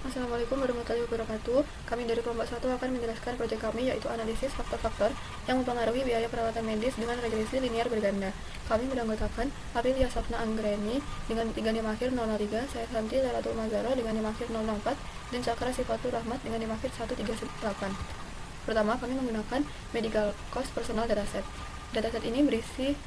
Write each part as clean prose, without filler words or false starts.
Assalamualaikum warahmatullahi wabarakatuh. Kami dari kelompok 1 akan menjelaskan proyek kami, yaitu analisis faktor-faktor yang mempengaruhi biaya perawatan medis dengan regresi linear berganda. Kami beranggotakan Aprilia Sapna Anggreni dengan NIM akhir 003, saya Santi Leratul Mazaro dengan NIM akhir 004, dan Cakra Sifatul Rahmat dengan NIM akhir 138. Pertama, kami menggunakan medical cost personal dataset. Dataset ini berisi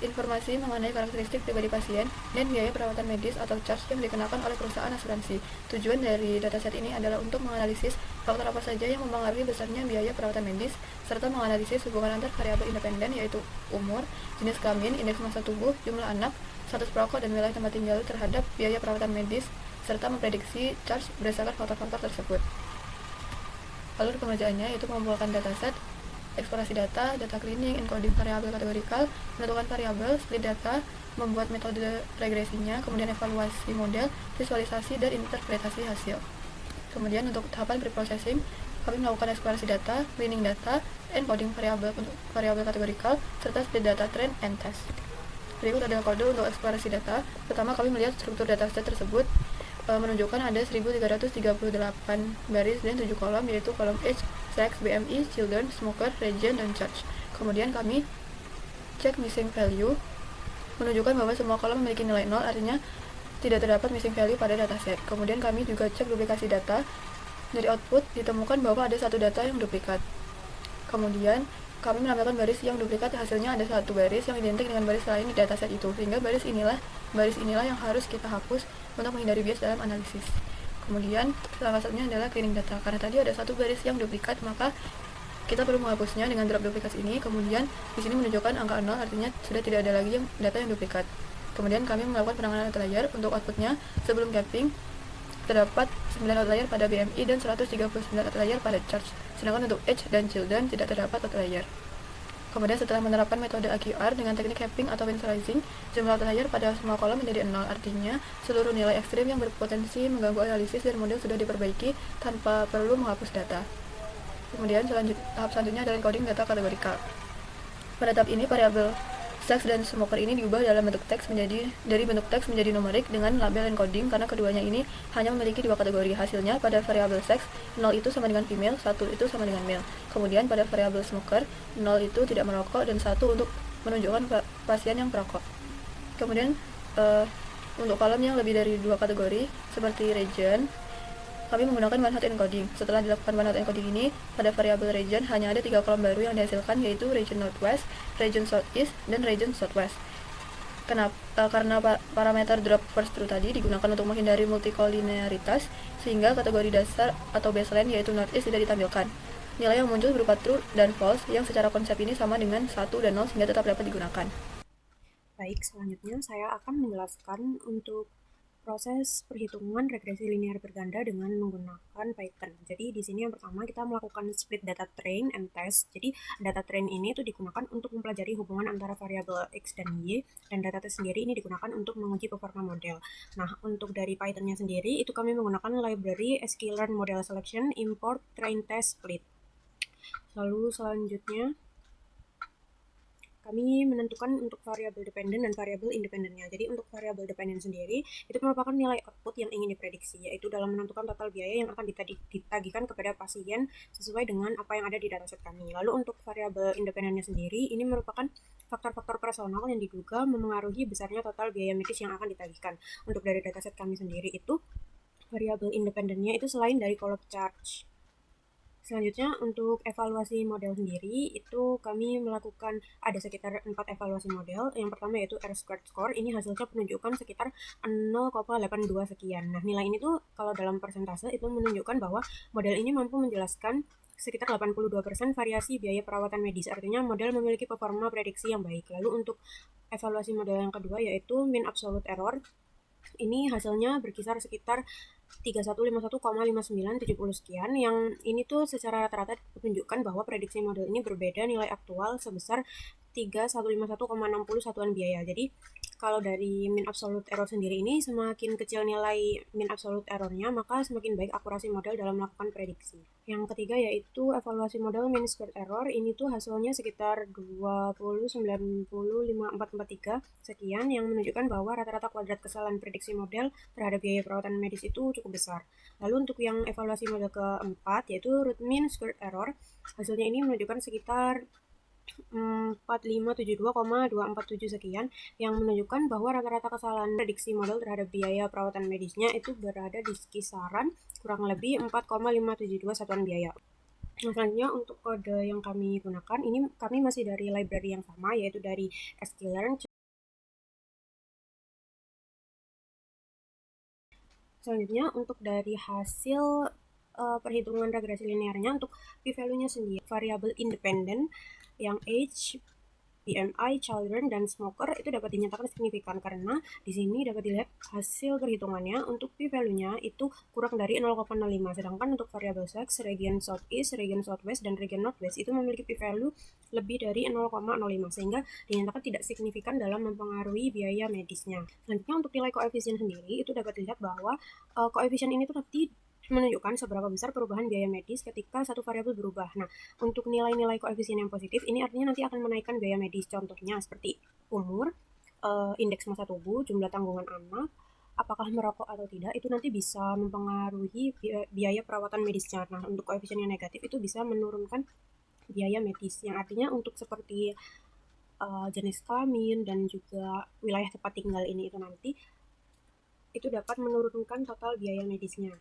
informasi mengenai karakteristik pribadi pasien dan biaya perawatan medis atau charge yang dikenakan oleh perusahaan asuransi. Tujuan dari dataset ini adalah untuk menganalisis faktor apa saja yang mempengaruhi besarnya biaya perawatan medis, serta menganalisis hubungan antar variabel independen yaitu umur, jenis kelamin, indeks massa tubuh, jumlah anak, status perokok, dan wilayah tempat tinggal terhadap biaya perawatan medis, serta memprediksi charge berdasarkan faktor-faktor tersebut. Alur pengerjaannya yaitu mengumpulkan dataset, eksplorasi data, data cleaning, encoding variabel kategorikal, menentukan variabel, split data, membuat metode regresinya, kemudian evaluasi model, visualisasi, dan interpretasi hasil. Kemudian untuk tahapan preprocessing, kami melakukan eksplorasi data, cleaning data, encoding variabel untuk variabel kategorikal, serta split data, trend, and test. Berikut adalah kode untuk eksplorasi data. Pertama, kami melihat struktur dataset tersebut menunjukkan ada 1338 baris dan 7 kolom, yaitu kolom age, sex, BMI, children, smoker, region, dan charge. Kemudian kami cek missing value, menunjukkan bahwa semua kolom memiliki nilai 0, artinya tidak terdapat missing value pada dataset. Kemudian kami juga cek duplikasi data. Dari output ditemukan bahwa ada satu data yang duplikat. Kemudian kami menampilkan baris yang duplikat, hasilnya ada satu baris yang identik dengan baris lain di dataset itu, sehingga baris inilah yang harus kita hapus untuk menghindari bias dalam analisis. Kemudian salah satunya adalah cleaning data, karena tadi ada satu baris yang duplikat, maka kita perlu menghapusnya dengan drop duplikasi ini. Kemudian di sini menunjukkan angka 0, artinya sudah tidak ada lagi data yang duplikat. Kemudian kami melakukan penanganan outlier. Untuk outputnya, sebelum capping terdapat 9 outlier pada BMI dan 139 outlier pada charge, sedangkan untuk age dan children tidak terdapat outlier. Kemudian setelah menerapkan metode AQR dengan teknik capping atau winsorizing, jumlah outlier pada semua kolom menjadi 0, artinya seluruh nilai ekstrim yang berpotensi mengganggu analisis dan model sudah diperbaiki tanpa perlu menghapus data. Kemudian tahap selanjutnya adalah encoding data kategorikal. Pada tahap ini, variabel sex dan smoker ini diubah dari bentuk teks menjadi numerik dengan label encoding, karena keduanya ini hanya memiliki dua kategori. Hasilnya pada variabel sex, 0 itu sama dengan female, 1 itu sama dengan male. Kemudian pada variabel smoker, 0 itu tidak merokok dan 1 untuk menunjukkan pasien yang perokok. Kemudian untuk kolom yang lebih dari dua kategori seperti region, kami menggunakan one-hot encoding. Setelah dilakukan one-hot encoding ini, pada variabel region hanya ada 3 kolom baru yang dihasilkan, yaitu region northwest, region southeast, dan region southwest. Karena parameter drop first true tadi digunakan untuk menghindari multikolinearitas, sehingga kategori dasar atau baseline yaitu northeast tidak ditampilkan. Nilai yang muncul berupa true dan false, yang secara konsep ini sama dengan 1 dan 0, sehingga tetap dapat digunakan. Baik, selanjutnya saya akan menjelaskan untuk proses perhitungan regresi linear berganda dengan menggunakan Python. Jadi di sini yang pertama kita melakukan split data train and test. Jadi data train ini itu digunakan untuk mempelajari hubungan antara variabel X dan Y, dan data test sendiri ini digunakan untuk menguji performa model. Nah, untuk dari Pythonnya sendiri itu kami menggunakan library sklearn model selection import train test split. Lalu selanjutnya kami menentukan untuk variabel dependen dan variabel independennya. Jadi untuk variabel dependen sendiri itu merupakan nilai output yang ingin diprediksi, yaitu dalam menentukan total biaya yang akan ditagihkan kepada pasien sesuai dengan apa yang ada di dataset kami. Lalu untuk variabel independennya sendiri ini merupakan faktor-faktor personal yang diduga memengaruhi besarnya total biaya medis yang akan ditagihkan. Untuk dari dataset kami sendiri itu variabel independennya itu selain dari kolom charge. Selanjutnya untuk evaluasi model sendiri itu kami melakukan ada sekitar 4 evaluasi model. Yang pertama yaitu R-squared score, ini hasilnya menunjukkan sekitar 0,82 sekian. Nah, nilai ini tuh kalau dalam persentase itu menunjukkan bahwa model ini mampu menjelaskan sekitar 82% variasi biaya perawatan medis. Artinya model memiliki performa prediksi yang baik. Lalu untuk evaluasi model yang kedua yaitu mean absolute error, ini hasilnya berkisar sekitar 3151,5970 sekian, yang ini tuh secara rata-rata menunjukkan bahwa prediksi model ini berbeda nilai aktual sebesar 3151,60 satuan biaya. Jadi kalau dari mean absolute error sendiri ini, semakin kecil nilai mean absolute errornya, maka semakin baik akurasi model dalam melakukan prediksi. Yang ketiga yaitu evaluasi model mean squared error. Ini tuh hasilnya sekitar 20,905443 sekian, yang menunjukkan bahwa rata-rata kuadrat kesalahan prediksi model terhadap biaya perawatan medis itu cukup besar. Lalu untuk yang evaluasi model keempat yaitu root mean squared error, hasilnya ini menunjukkan sekitar 4572,247 sekian, yang menunjukkan bahwa rata-rata kesalahan prediksi model terhadap biaya perawatan medisnya itu berada di kisaran kurang lebih 4,572 satuan biaya. Nah, selanjutnya untuk kode yang kami gunakan, ini kami masih dari library yang sama, yaitu dari sklearn. Selanjutnya untuk dari hasil perhitungan regresi linearnya, untuk p-value-nya sendiri variabel independen yang age, BMI, children, dan smoker itu dapat dinyatakan signifikan karena di sini dapat dilihat hasil perhitungannya untuk p-value-nya itu kurang dari 0,05, sedangkan untuk variabel sex, region southeast, region southwest, dan region northwest itu memiliki p-value lebih dari 0,05 sehingga dinyatakan tidak signifikan dalam mempengaruhi biaya medisnya. Selanjutnya untuk nilai koefisien sendiri itu dapat dilihat bahwa koefisien ini tuh nanti menunjukkan seberapa besar perubahan biaya medis ketika satu variabel berubah. Nah, untuk nilai-nilai koefisien yang positif, ini artinya nanti akan menaikkan biaya medis. Contohnya seperti umur, indeks massa tubuh, jumlah tanggungan anak, apakah merokok atau tidak, itu nanti bisa mempengaruhi biaya perawatan medisnya. Nah, untuk koefisien yang negatif itu bisa menurunkan biaya medis, yang artinya untuk seperti jenis kelamin dan juga wilayah tempat tinggal ini itu nanti itu dapat menurunkan total biaya medisnya.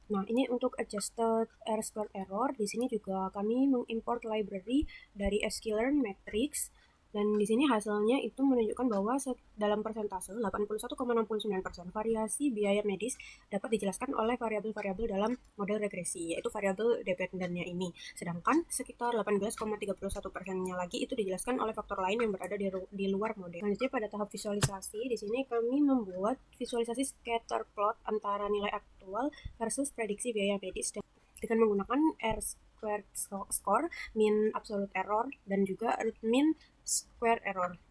Nah, ini untuk adjusted R-squared error. Di sini juga kami mengimport library dari sklearn matrix, dan di sini hasilnya itu menunjukkan bahwa dalam persentase 81,69% variasi biaya medis dapat dijelaskan oleh variabel-variabel dalam model regresi, yaitu variabel dependennya ini. Sedangkan sekitar 18,31%-nya lagi itu dijelaskan oleh faktor lain yang berada di luar model. Selanjutnya pada tahap visualisasi, di sini kami membuat visualisasi scatter plot antara nilai aktual versus prediksi biaya medis dengan menggunakan R-squared score, mean absolute error, dan juga root mean square error.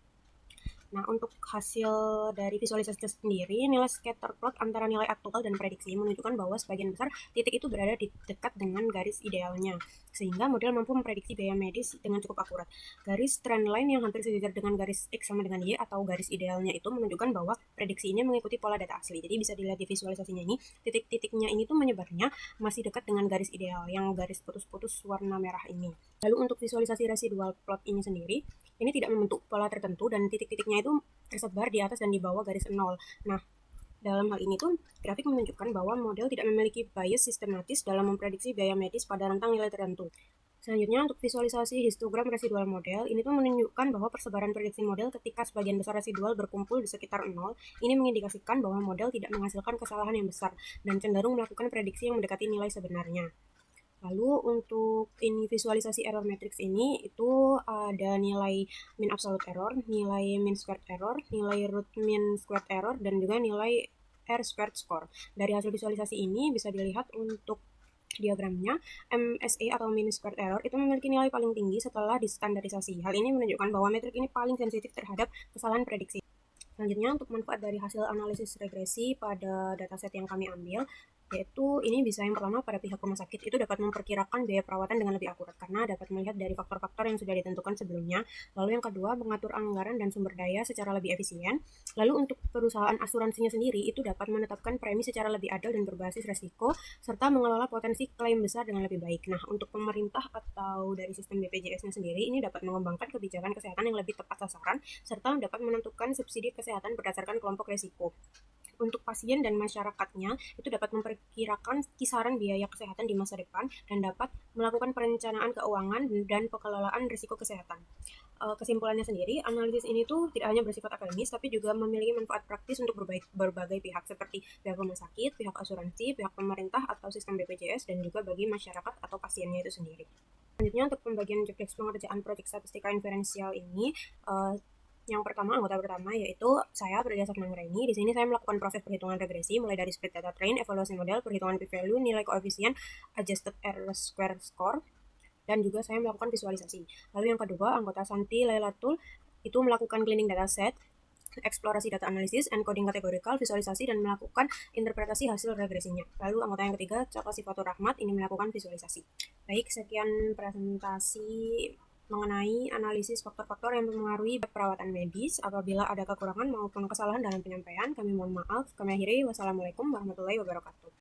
Nah, untuk hasil dari visualisasi sendiri, nilai scatter plot antara nilai aktual dan prediksi menunjukkan bahwa sebagian besar titik itu berada di dekat dengan garis idealnya, sehingga model mampu memprediksi biaya medis dengan cukup akurat. Garis trend line yang hampir sejajar dengan garis X sama dengan Y atau garis idealnya itu menunjukkan bahwa prediksi ini mengikuti pola data asli. Jadi bisa dilihat di visualisasinya ini, titik-titiknya ini tuh menyebarnya masih dekat dengan garis ideal, yang garis putus-putus warna merah ini. Lalu untuk visualisasi residual plot ini sendiri, ini tidak membentuk pola tertentu dan titik-titiknya itu tersebar di atas dan di bawah garis 0. Nah, dalam hal ini tuh grafik menunjukkan bahwa model tidak memiliki bias sistematis dalam memprediksi biaya medis pada rentang nilai tertentu. Selanjutnya untuk visualisasi histogram residual model, ini tuh menunjukkan bahwa persebaran prediksi model ketika sebagian besar residual berkumpul di sekitar 0, ini mengindikasikan bahwa model tidak menghasilkan kesalahan yang besar dan cenderung melakukan prediksi yang mendekati nilai sebenarnya. Lalu untuk ini visualisasi error matrix ini itu ada nilai mean absolute error, nilai mean squared error, nilai root mean squared error, dan juga nilai R-squared score. Dari hasil visualisasi ini bisa dilihat untuk diagramnya, MSE atau mean squared error itu memiliki nilai paling tinggi setelah distandarisasi. Hal ini menunjukkan bahwa metrik ini paling sensitif terhadap kesalahan prediksi. Selanjutnya untuk manfaat dari hasil analisis regresi pada dataset yang kami ambil, yaitu ini bisa yang pertama pada pihak rumah sakit itu dapat memperkirakan biaya perawatan dengan lebih akurat karena dapat melihat dari faktor-faktor yang sudah ditentukan sebelumnya. Lalu yang kedua, mengatur anggaran dan sumber daya secara lebih efisien. Lalu untuk perusahaan asuransinya sendiri itu dapat menetapkan premi secara lebih adil dan berbasis resiko serta mengelola potensi klaim besar dengan lebih baik. Nah, untuk pemerintah atau dari sistem BPJS-nya sendiri ini dapat mengembangkan kebijakan kesehatan yang lebih tepat sasaran serta dapat menentukan subsidi kesehatan berdasarkan kelompok resiko. Untuk pasien dan masyarakatnya itu dapat memperkirakan kisaran biaya kesehatan di masa depan dan dapat melakukan perencanaan keuangan dan pengelolaan risiko kesehatan. Kesimpulannya sendiri, analisis ini tuh tidak hanya bersifat akademis tapi juga memiliki manfaat praktis untuk berbagai pihak seperti pihak rumah sakit, pihak asuransi, pihak pemerintah atau sistem BPJS, dan juga bagi masyarakat atau pasiennya itu sendiri. Selanjutnya untuk pembagian job desk pengerjaan proyek statistika inferensial ini, yang pertama, anggota pertama yaitu saya, Priya Sapnanggraini. Di sini saya melakukan proses perhitungan regresi mulai dari split data train, evaluasi model, perhitungan p-value, nilai koefisien, adjusted R-squared score, dan juga saya melakukan visualisasi. Lalu yang kedua, anggota Santi Lailatul itu melakukan cleaning dataset. eksplorasi data analisis, encoding kategorikal, visualisasi, dan melakukan interpretasi hasil regresinya. Lalu anggota yang ketiga, Cakra Sifatur Rahmat, ini melakukan visualisasi. Baik, sekian presentasi mengenai analisis faktor-faktor yang mempengaruhi perawatan medis. Apabila ada kekurangan maupun kesalahan dalam penyampaian, kami mohon maaf. Kami akhiri. Wassalamualaikum warahmatullahi wabarakatuh.